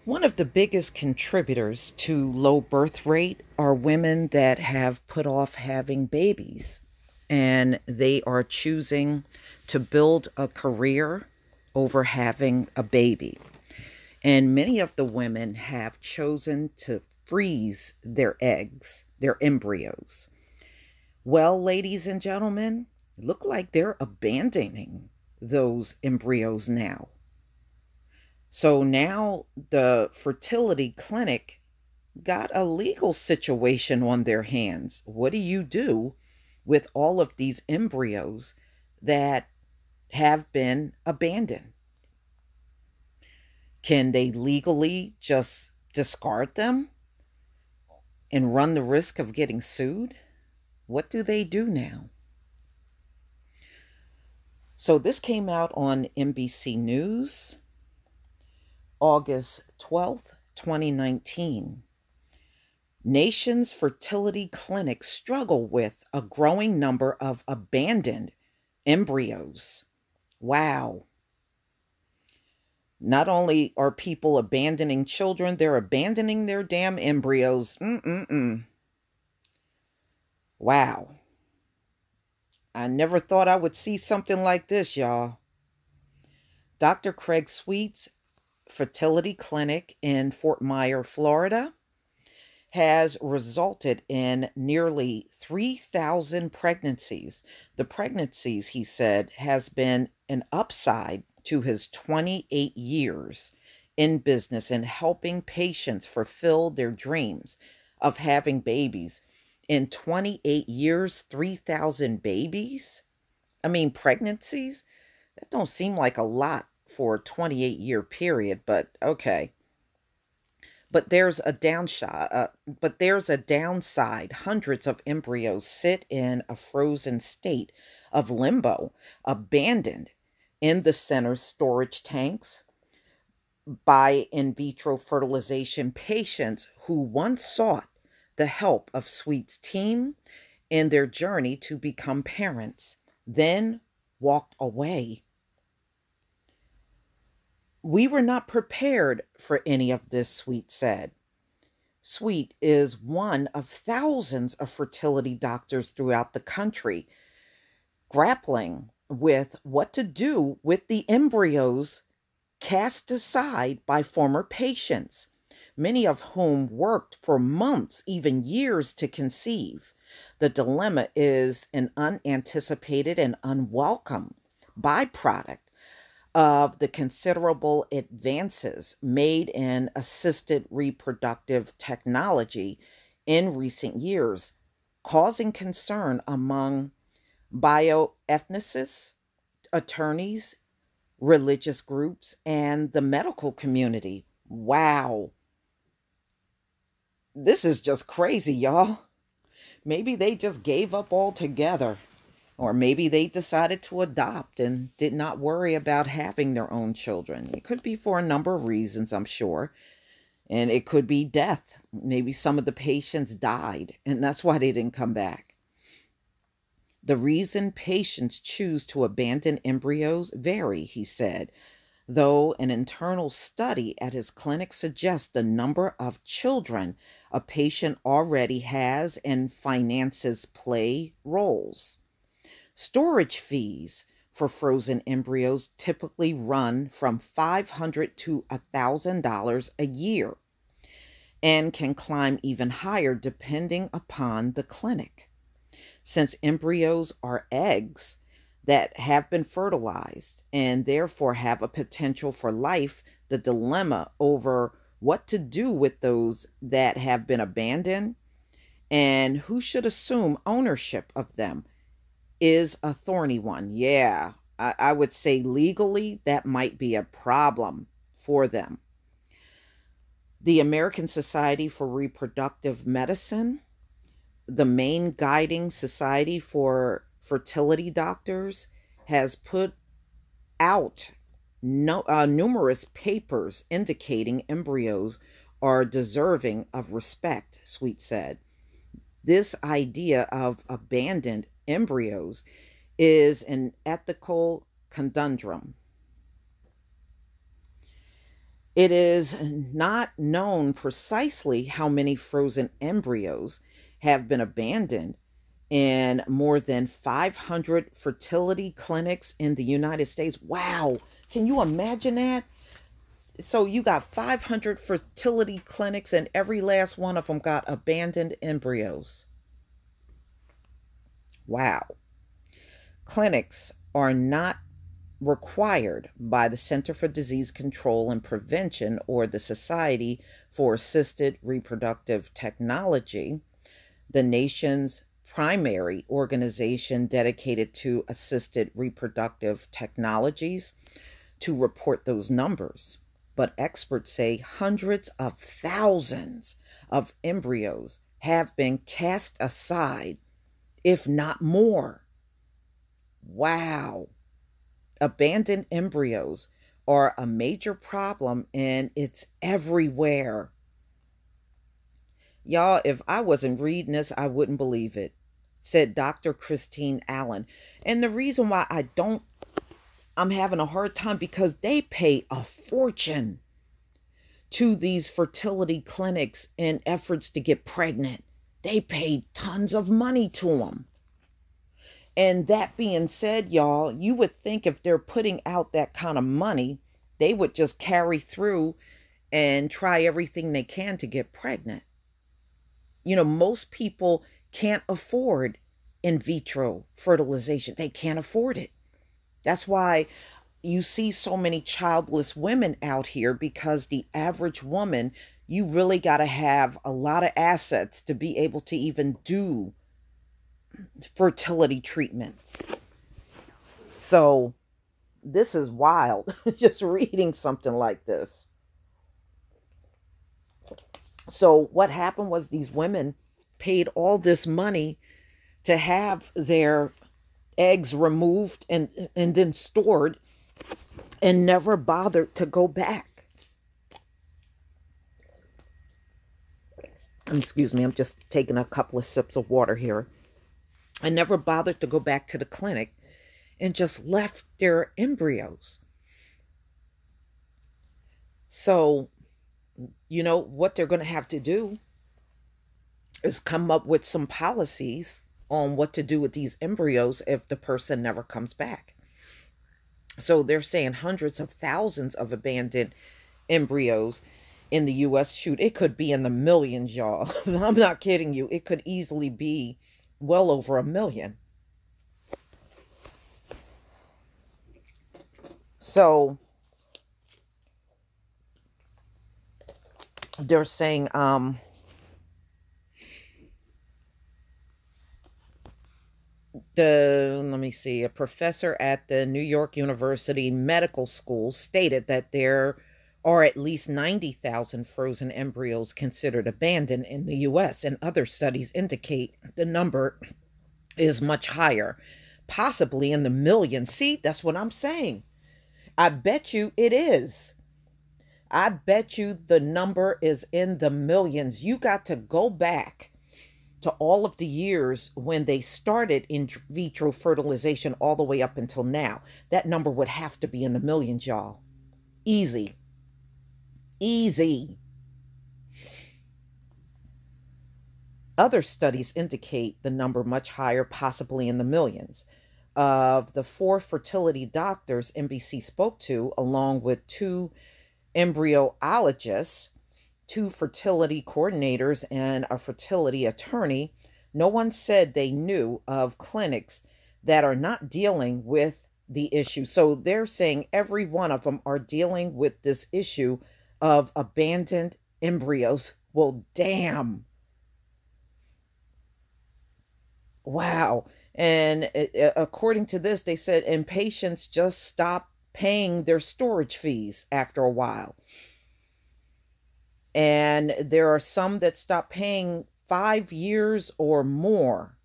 One of the biggest contributors to low birth rate are women that have put off having babies and they are choosing to build a career over having a baby. And many of the women have chosen to freeze their eggs, their embryos. Well, ladies and gentlemen, look like they're abandoning those embryos now. So now the fertility clinic got a legal situation on their hands. What do you do with all of these embryos that have been abandoned? Can they legally just discard them and run the risk of getting sued? What do they do now? So this came out on NBC News, August 12th, 2019. Nation's fertility clinics struggle with a growing number of abandoned embryos. Wow. Not only are people abandoning children, they're abandoning their damn embryos. Wow. I never thought I would see something like this, y'all. Dr. Craig Sweet's fertility clinic in Fort Myers, Florida, has resulted in nearly 3,000 pregnancies. The pregnancies, he said, has been an upside to his 28 years in business and helping patients fulfill their dreams of having babies. In 28 years, 3,000 babies? I mean, pregnancies? That don't seem like a lot for a 28-year period, but okay. But there's a downside. Hundreds of embryos sit in a frozen state of limbo, abandoned in the center's storage tanks by in vitro fertilization patients who once sought the help of Sweet's team in their journey to become parents, then walked away. We were not prepared for any of this, Sweet said. Sweet is one of thousands of fertility doctors throughout the country grappling with what to do with the embryos cast aside by former patients, many of whom worked for months, even years to conceive. The dilemma is an unanticipated and unwelcome byproduct of the considerable advances made in assisted reproductive technology in recent years, causing concern among bioethicists, attorneys, religious groups, and the medical community. Wow, this is just crazy, y'all. Maybe they just gave up altogether. Or maybe they decided to adopt and did not worry about having their own children. It could be for a number of reasons, I'm sure. And it could be death. Maybe some of the patients died, and that's why they didn't come back. The reason patients choose to abandon embryos vary, he said, though an internal study at his clinic suggests the number of children a patient already has and finances play roles. Storage fees for frozen embryos typically run from $500 to $1,000 a year and can climb even higher depending upon the clinic. Since embryos are eggs that have been fertilized and therefore have a potential for life, the dilemma over what to do with those that have been abandoned and who should assume ownership of them is a thorny one. Yeah, I would say legally that might be a problem for them. The American Society for Reproductive Medicine, the main guiding society for fertility doctors, has put out numerous papers indicating embryos are deserving of respect, Sweet said. This idea of abandoned embryos is an ethical conundrum. It is not known precisely how many frozen embryos have been abandoned in more than 500 fertility clinics in the United States. Wow. Can you imagine that? So you got 500 fertility clinics and every last one of them got abandoned embryos. Wow. Clinics are not required by the Center for Disease Control and Prevention or the Society for Assisted Reproductive Technology, the nation's primary organization dedicated to assisted reproductive technologies, to report those numbers. But experts say hundreds of thousands of embryos have been cast aside, if not more. Wow. Abandoned embryos are a major problem and it's everywhere. Y'all, if I wasn't reading this, I wouldn't believe it, said Dr. Christine Allen. And the reason why I'm having a hard time because they pay a fortune to these fertility clinics in efforts to get pregnant. They pay tons of money to them. And that being said, y'all, you would think if they're putting out that kind of money, they would just carry through and try everything they can to get pregnant. Most people can't afford in vitro fertilization. They can't afford it. That's why you see so many childless women out here, because the average woman, you really got to have a lot of assets to be able to even do fertility treatments. So this is wild, just reading something like this. So what happened was these women paid all this money to have their eggs removed and then stored and never bothered to go back. Excuse me, I'm just taking a couple of sips of water here. I never bothered to go back to the clinic and just left their embryos. So, what they're going to have to do is come up with some policies on what to do with these embryos if the person never comes back. So they're saying hundreds of thousands of abandoned embryos in the U.S. Shoot, it could be in the millions, y'all. I'm not kidding you. It could easily be well over 1 million. So they're saying a professor at the New York University Medical School stated that there are at least 90,000 frozen embryos considered abandoned in the U.S., and other studies indicate the number is much higher, possibly in the millions. See, that's what I'm saying. I bet you it is. I bet you the number is in the millions. You got to go back to all of the years when they started in vitro fertilization all the way up until now. That number would have to be in the millions, y'all. Easy. Easy. Other studies indicate the number much higher, possibly in the millions. Of the 4 fertility doctors NBC spoke to, along with 2 embryologists, 2 fertility coordinators, and a fertility attorney, no one said they knew of clinics that are not dealing with the issue. So they're saying every one of them are dealing with this issue of abandoned embryos. Well, damn. Wow. And according to this, they said, and patients just stop paying their storage fees after a while. And there are some that stop paying 5 years or more,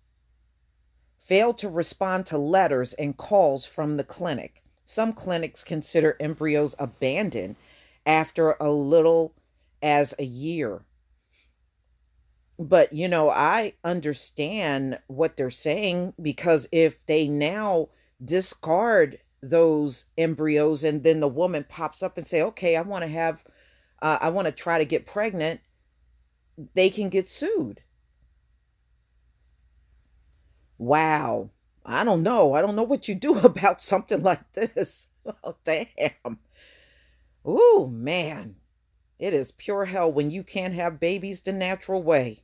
fail to respond to letters and calls from the clinic. Some clinics consider embryos abandoned after a little as a year. But, I understand what they're saying, because if they now discard those embryos and then the woman pops up and say, okay, I want to have I want to try to get pregnant, they can get sued. Wow. I don't know. I don't know what you do about something like this. Oh, damn. Ooh, man. It is pure hell when you can't have babies the natural way.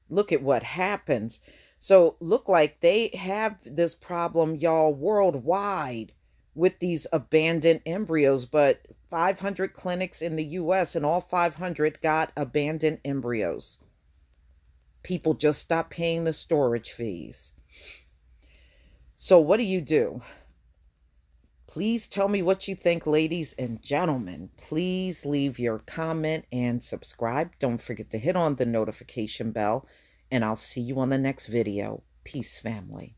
Look at what happens. So, look like they have this problem, y'all, worldwide with these abandoned embryos, but 500 clinics in the US and all 500 got abandoned embryos. People just stopped paying the storage fees. So, what do? Please tell me what you think, ladies and gentlemen. Please leave your comment and subscribe. Don't forget to hit on the notification bell, and I'll see you on the next video. Peace, family.